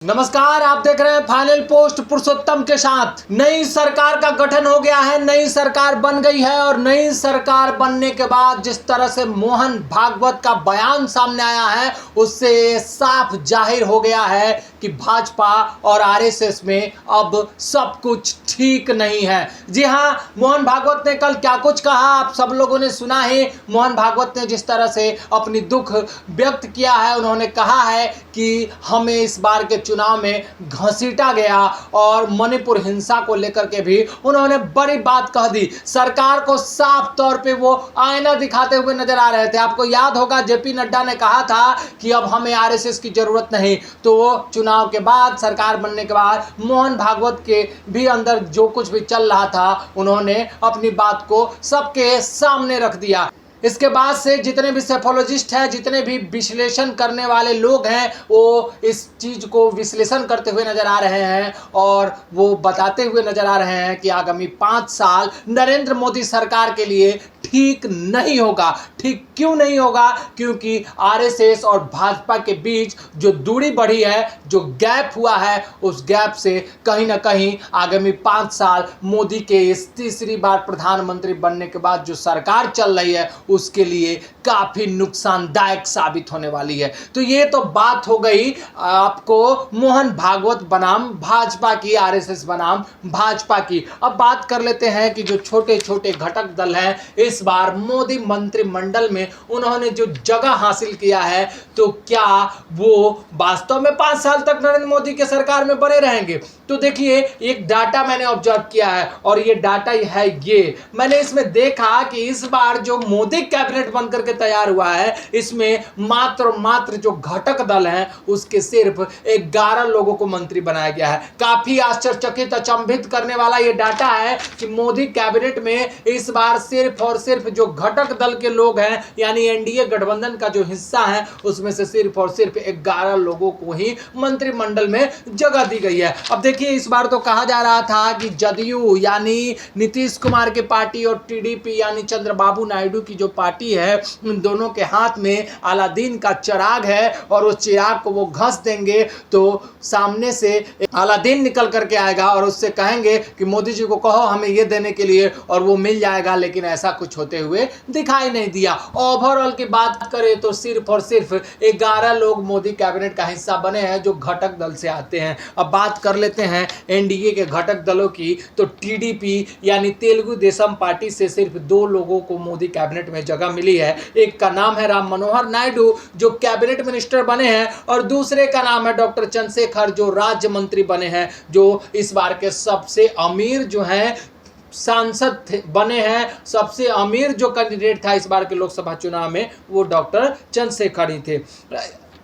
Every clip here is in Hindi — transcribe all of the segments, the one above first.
नमस्कार, आप देख रहे हैं फाइनल पोस्ट पुरुषोत्तम के साथ। नई सरकार का गठन हो गया है, नई सरकार बन गई है और नई सरकार बनने के बाद जिस तरह से मोहन भागवत का बयान सामने आया है उससे साफ जाहिर हो गया है कि भाजपा और आरएसएस में अब सब कुछ ठीक नहीं है। जी हां, मोहन भागवत ने कल क्या कुछ कहा आप सब लोगों ने सुना है। मोहन भागवत ने जिस तरह से अपनी दुख व्यक्त किया है, उन्होंने कहा है कि हमें इस बार के चुनाव में घसीटा गया और मणिपुर हिंसा को लेकर के भी उन्होंने बड़ी बात कह दी। सरकार को साफ तौर पे वो आईना दिखाते हुए नजर आ रहे थे। आपको याद होगा जेपी नड्डा ने कहा था कि अब हमें आरएसएस की जरूरत नहीं, तो वो चुनाव के बाद, सरकार बनने के बाद मोहन भागवत के भी अंदर जो कुछ भी चल रहा था उन्होंने अपनी बात को सबके सामने रख दिया। इसके बाद से जितने भी सेफोलॉजिस्ट हैं, जितने भी विश्लेषण करने वाले लोग हैं, वो इस चीज को विश्लेषण करते हुए नजर आ रहे हैं और वो बताते हुए नजर आ रहे हैं कि आगामी 5 साल नरेंद्र मोदी सरकार के लिए ठीक नहीं होगा। ठीक क्यों नहीं होगा? क्योंकि आरएसएस और भाजपा के बीच जो दूरी बढ़ी है, जो गैप हुआ है, उस गैप से कहीं ना कहीं आगामी 5 साल मोदी के इस तीसरी बार प्रधानमंत्री बनने के बाद जो सरकार चल रही है उसके लिए काफी नुकसानदायक साबित होने वाली है। तो ये तो बात हो गई आपको मोहन भागवत बनाम भाजपा की, आरएसएस बनाम भाजपा की। अब बात कर लेते हैं कि जो छोटे छोटे घटक दल हैं, इस बार मोदी मंत्रिमंडल में उन्होंने जो जगह हासिल किया है, तो क्या वो वास्तव में 5 साल तक नरेंद्र मोदी के सरकार में बने रहेंगे? तो देखिए, एक डाटा मैंने ऑब्जर्व किया है और ये डाटा है, ये मैंने इसमें देखा कि इस बार जो मोदी कैबिनेट बनकर के तैयार हुआ है, इसमें मात्र जो घटक दल हैं उसके सिर्फ 11 लोगों को मंत्री बनाया गया है। काफी आश्चर्यचकित, अचंभित करने वाला ये डाटा है कि मोदी कैबिनेट में इस बार सिर्फ और सिर्फ जो घटक दल के लोग हैं, यानी एनडीए गठबंधन का जो हिस्सा है, उसमें से सिर्फ और सिर्फ 11 लोगों को ही मंत्रिमंडल में जगह दी गई है। अब देखिए, इस बार तो कहा जा रहा था कि जदयू यानी नीतीश कुमार की पार्टी और टीडीपी यानी चंद्रबाबू नायडू की जो पार्टी है, उन दोनों के हाथ में अलादीन का चिराग है और उस चिराग को वो घस देंगे तो सामने से अलादीन निकल करके आएगा और उससे कहेंगे कि मोदी जी को कहो हमें ये देने के लिए, और वो मिल जाएगा। लेकिन ऐसा कुछ होते हुए दिखाई नहीं दिया। ओवरऑल की बात करें तो सिर्फ और सिर्फ 11 लोग मोदी कैबिनेट का हिस्सा बने हैं जो घटक दल से आते हैं। अब बात कर लेते हैं एनडीए के घटक दलों की, तो टीडीपी यानी तेलुगु देशम पार्टी से सिर्फ 2 लोगों को मोदी कैबिनेट में जगह मिली है। एक का नाम है राम मनोहर नायडू जो कैबिनेट मिनिस्टर बने हैं, और दूसरे का नाम है डॉक्टर चंद्रशेखर जो राज्य मंत्री बने हैं, जो इस बार के सबसे अमीर जो हैं सांसद बने हैं। सबसे अमीर जो कैंडिडेट था इस बार के लोकसभा चुनाव में, वो डॉक्टर चंद्रशेखर ही थे।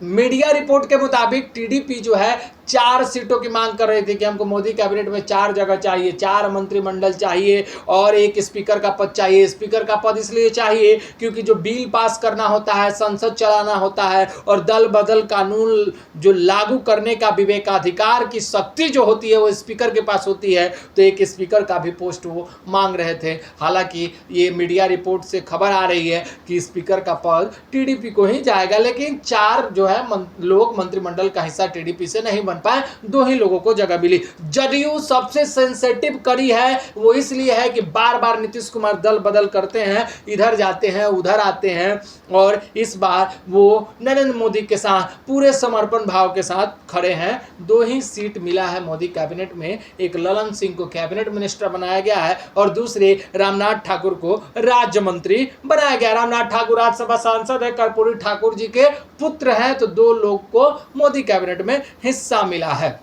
मीडिया रिपोर्ट के मुताबिक टीडीपी जो है 4 सीटों की मांग कर रहे थे कि हमको मोदी कैबिनेट में 4 जगह चाहिए, 4 मंत्रिमंडल चाहिए और एक स्पीकर का पद चाहिए। स्पीकर का पद इसलिए चाहिए क्योंकि जो बिल पास करना होता है, संसद चलाना होता है और दल बदल कानून जो लागू करने का विवेकाधिकार की शक्ति जो होती है वो स्पीकर के पास होती है। तो एक स्पीकर का भी पोस्ट वो मांग रहे थे। हालांकि ये मीडिया रिपोर्ट से खबर आ रही है कि स्पीकर का पद टीडीपी को ही जाएगा, लेकिन 4 जो है लोग मंत्रिमंडल का हिस्सा टीडीपी से नहीं पाए, 2 ही लोगों को जगह मिली। जदयू सबसे सेंसिटिव कड़ी है, वो इसलिए है कि बार बार नीतीश कुमार दल बदल करते हैं, इधर जाते हैं उधर आते हैं, और इस बार वो नरेंद्र मोदी के साथ पूरे समर्पण भाव के साथ खड़े हैं। 2 ही सीट मिला है मोदी कैबिनेट में। एक ललन सिंह को कैबिनेट मिनिस्टर बनाया गया है और दूसरे रामनाथ ठाकुर को राज्य मंत्री बनाया गया। रामनाथ ठाकुर राज्यसभा सांसद है, कर्पूरी ठाकुर जी के पुत्र हैं, तो 2 लोग को मोदी कैबिनेट में हिस्सा मिला है।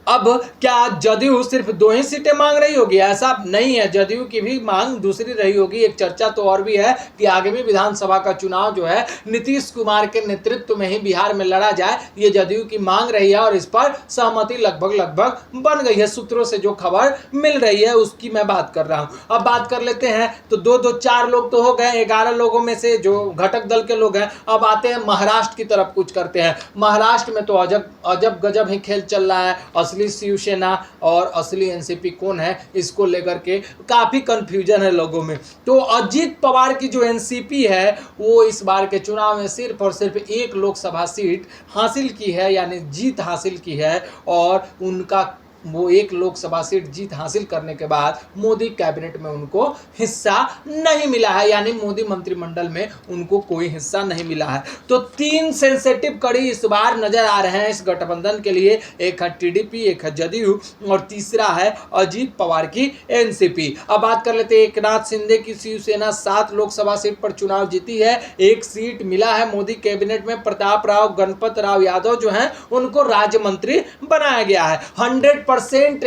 अब क्या जदयू सिर्फ 2 ही सीटें मांग रही होगी? ऐसा नहीं है, जदयू की भी मांग दूसरी रही होगी। एक चर्चा तो और भी है कि आगामी विधानसभा का चुनाव जो है नीतीश कुमार के नेतृत्व में ही बिहार में लड़ा जाए, ये जदयू की मांग रही है और इस पर सहमति लगभग बन गई है। सूत्रों से जो खबर मिल रही है उसकी मैं बात कर रहा हूं। अब बात कर लेते हैं, तो 2 4 लोग तो हो गए, 11 लोगों में से जो घटक दल के लोग हैं। अब आते हैं महाराष्ट्र की तरफ, कुछ करते हैं। महाराष्ट्र में तो अजब गजब ही खेल चल रहा है। असली शिवसेना और असली एनसीपी कौन है, इसको लेकर के काफ़ी कंफ्यूजन है लोगों में। तो अजीत पवार की जो एनसीपी है वो इस बार के चुनाव में सिर्फ और सिर्फ एक लोकसभा सीट हासिल की है, यानी जीत हासिल की है। और उनका वो एक लोकसभा सीट जीत हासिल करने के बाद मोदी कैबिनेट में उनको हिस्सा नहीं मिला है, यानी मोदी मंत्रिमंडल में उनको कोई हिस्सा नहीं मिला है। तो 3 सेंसिटिव कड़ी इस बार नजर आ रहे हैं इस गठबंधन के लिए, एक है टीडीपी, एक है जदयू और तीसरा है अजीत पवार की एनसीपी। अब बात कर लेते हैं एकनाथ शिंदे की शिवसेना 7 लोकसभा सीट पर चुनाव जीती है, 1 सीट मिला है मोदी कैबिनेट में। प्रताप राव गणपत राव यादव जो हैं उनको राज्य मंत्री बनाया गया है। 100%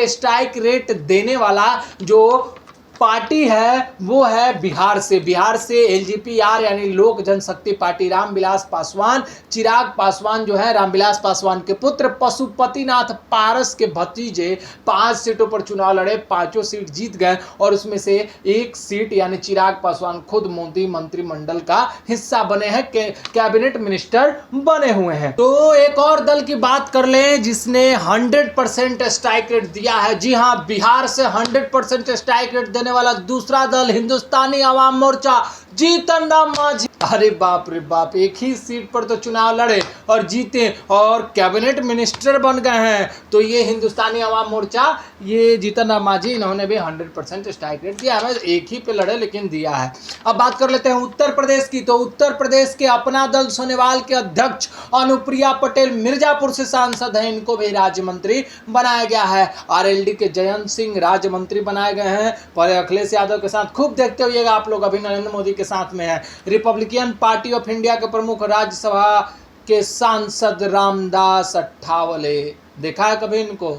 स्ट्राइक रेट देने वाला जो पार्टी है वो है बिहार से एलजेपी-आर यानी लोक जनशक्ति पार्टी। रामविलास पासवान, चिराग पासवान जो है रामविलास पासवान के पुत्र, पशुपतिनाथ पारस के भतीजे 5 सीटों पर चुनाव लड़े, 5 सीट जीत गए और उसमें से 1 सीट यानी चिराग पासवान खुद मोदी मंत्रिमंडल का हिस्सा बने हैं, कैबिनेट मिनिस्टर बने हुए हैं। तो एक और दल की बात कर लें जिसने 100% स्ट्राइक रेट दिया है। जी हाँ, बिहार से 100% स्ट्राइक रेट देने वाला दूसरा दल हिंदुस्तानी आवाम मोर्चा, जीतन राम मांझी। अरे बाप रे बाप, एक ही सीट पर तो चुनाव लड़े और जीते और कैबिनेट मिनिस्टर बन गए हैं। तो ये हिंदुस्तानी आवाम मोर्चा, ये जीतन राम मांझी, इन्होंने भी 100% स्ट्राइक रेट दिया है। एक ही पे लड़े लेकिन दिया है। अब बात कर लेते हैं उत्तर प्रदेश की। तो उत्तर प्रदेश के अपना दल सोनेवाल के अध्यक्ष अनुप्रिया पटेल मिर्जापुर से सांसद हैं, इनको भी राज्य मंत्री बनाया गया है। आरएलडी के जयंत सिंह राज्य मंत्री बनाए गए हैं। पहले अखिलेश यादव के साथ खूब देखते होइएगा आप लोग, अभी नरेंद्र मोदी के साथ में है। रिपब्लिकन पार्टी ऑफ इंडिया के प्रमुख राज्यसभा के सांसद रामदास अठावले, देखा है कभी इनको?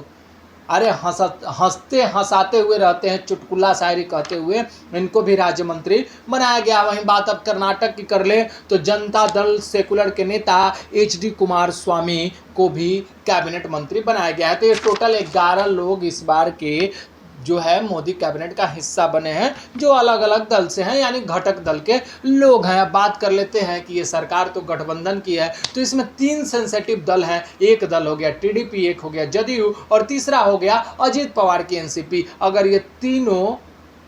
अरे हंसते हंसाते हुए रहते हैं, चुटकुला शायरी कहते हुए, इनको भी राज्य मंत्री बनाया गया। वहीं बात अब कर्नाटक की कर ले तो जनता दल सेकुलर के नेता HD कुमार स्वामी को भी कैबिनेट मंत्री बनाया गया है। तो ये टोटल 11 लोग इस बार के जो है मोदी कैबिनेट का हिस्सा बने हैं, जो अलग अलग दल से हैं, यानी घटक दल के लोग हैं। अब बात कर लेते हैं कि ये सरकार तो गठबंधन की है, तो इसमें 3 सेंसिटिव दल हैं। एक दल हो गया टीडीपी, एक हो गया जदयू और तीसरा हो गया अजीत पवार की एनसीपी। अगर ये तीनों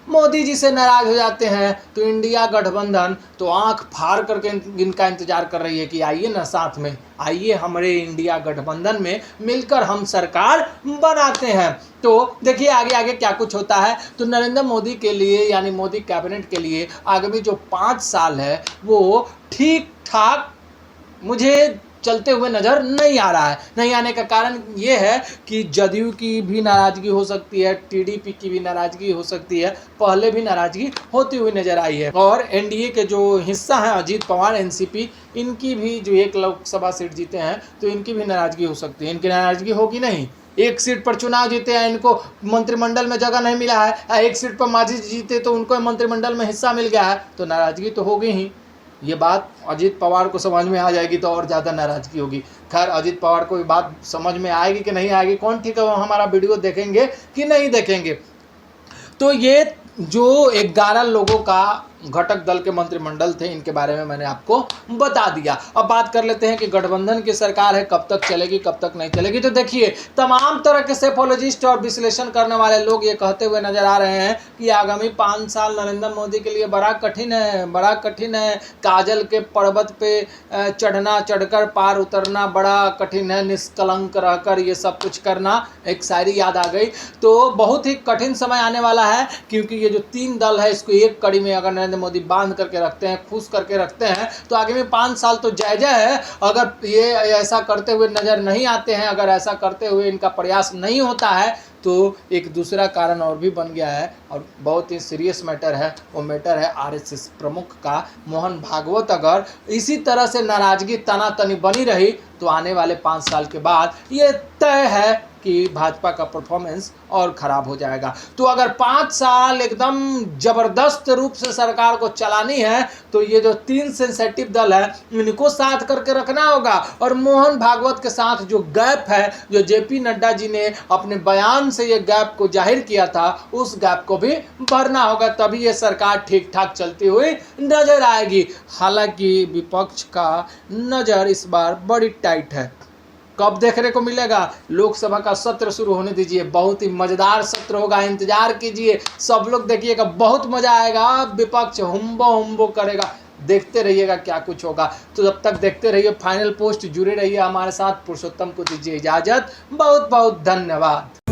मोदी जी से नाराज हो जाते हैं तो इंडिया गठबंधन तो आंख फाड़ करके इनका इंतजार कर रही है कि आइए ना साथ में, आइए हमारे इंडिया गठबंधन में मिलकर हम सरकार बनाते हैं। तो देखिए आगे आगे क्या कुछ होता है। तो नरेंद्र मोदी के लिए यानी मोदी कैबिनेट के लिए आगामी जो 5 साल है वो ठीक ठाक मुझे चलते हुए नज़र नहीं आ रहा है। नहीं आने का कारण ये है कि जदयू की भी नाराज़गी हो सकती है, टीडीपी की भी नाराज़गी हो सकती है, पहले भी नाराज़गी होती हुई नज़र आई है। और एनडीए के जो हिस्सा हैं अजीत पवार एनसीपी, इनकी भी जो 1 लोकसभा सीट जीते हैं तो इनकी भी नाराज़गी हो सकती है। इनकी नाराज़गी होगी नहीं, 1 सीट पर चुनाव जीते हैं, इनको मंत्रिमंडल में जगह नहीं मिला है। 1 सीट पर मांझी जीते तो उनको मंत्रिमंडल में हिस्सा मिल गया है, तो नाराज़गी तो होगी ही। ये बात अजीत पवार को समझ में आ जाएगी तो और ज़्यादा नाराज़गी होगी। खैर अजीत पवार को ये बात समझ में आएगी कि नहीं आएगी, कौन ठीक है, वो हमारा वीडियो देखेंगे कि नहीं देखेंगे। तो ये जो 11 लोगों का घटक दल के मंत्रिमंडल थे, इनके बारे में मैंने आपको बता दिया। अब बात कर लेते हैं कि गठबंधन की सरकार है, कब तक चलेगी कब तक नहीं चलेगी। तो देखिए तमाम तरह के सेफोलॉजिस्ट और विश्लेषण करने वाले लोग ये कहते हुए नजर आ रहे हैं कि आगामी 5 साल नरेंद्र मोदी के लिए बड़ा कठिन है। काजल के पर्वत पे चढ़ना, चढ़कर पार उतरना बड़ा कठिन है, निष्कलंक रहकर ये सब कुछ करना, एक शायरी याद आ गई। तो बहुत ही कठिन समय आने वाला है, क्योंकि ये जो 3 दल है इसको एक कड़ी में अगर नरेंद्र मोदी बांध करके रखते हैं, खुश करके रखते हैं, तो आगे में 5 साल तो जय है। अगर ये ऐसा करते हुए नजर नहीं आते हैं, अगर ऐसा करते हुए इनका प्रयास नहीं होता है, तो एक दूसरा कारण और भी बन गया है और बहुत ही सीरियस मैटर है। वो मैटर है आरएसएस प्रमुख का मोहन भागवत। अगर इसी तरह से नाराजगी तनातनी बनी रही तो आने वाले 5 साल के बाद ये तय है कि भाजपा का परफॉर्मेंस और ख़राब हो जाएगा। तो अगर 5 साल एकदम ज़बरदस्त रूप से सरकार को चलानी है तो ये जो 3 सेंसिटिव दल है इनको साथ करके रखना होगा। और मोहन भागवत के साथ जो गैप है, जो जेपी नड्डा जी ने अपने बयान से ये गैप को जाहिर किया था, उस गैप को भी भरना होगा, तभी ये सरकार ठीक ठाक चलती हुई नजर आएगी। हालांकि विपक्ष का नज़र इस बार बड़ी टाइट है। कब देखने को मिलेगा? लोकसभा का सत्र शुरू होने दीजिए, बहुत ही मजेदार सत्र होगा, इंतजार कीजिए। सब लोग देखिएगा, बहुत मजा आएगा। विपक्ष हुम्बो करेगा, देखते रहिएगा क्या कुछ होगा। तो जब तक देखते रहिए फाइनल पोस्ट, जुड़े रहिए हमारे साथ। पुरुषोत्तम को दीजिए इजाजत। बहुत बहुत धन्यवाद।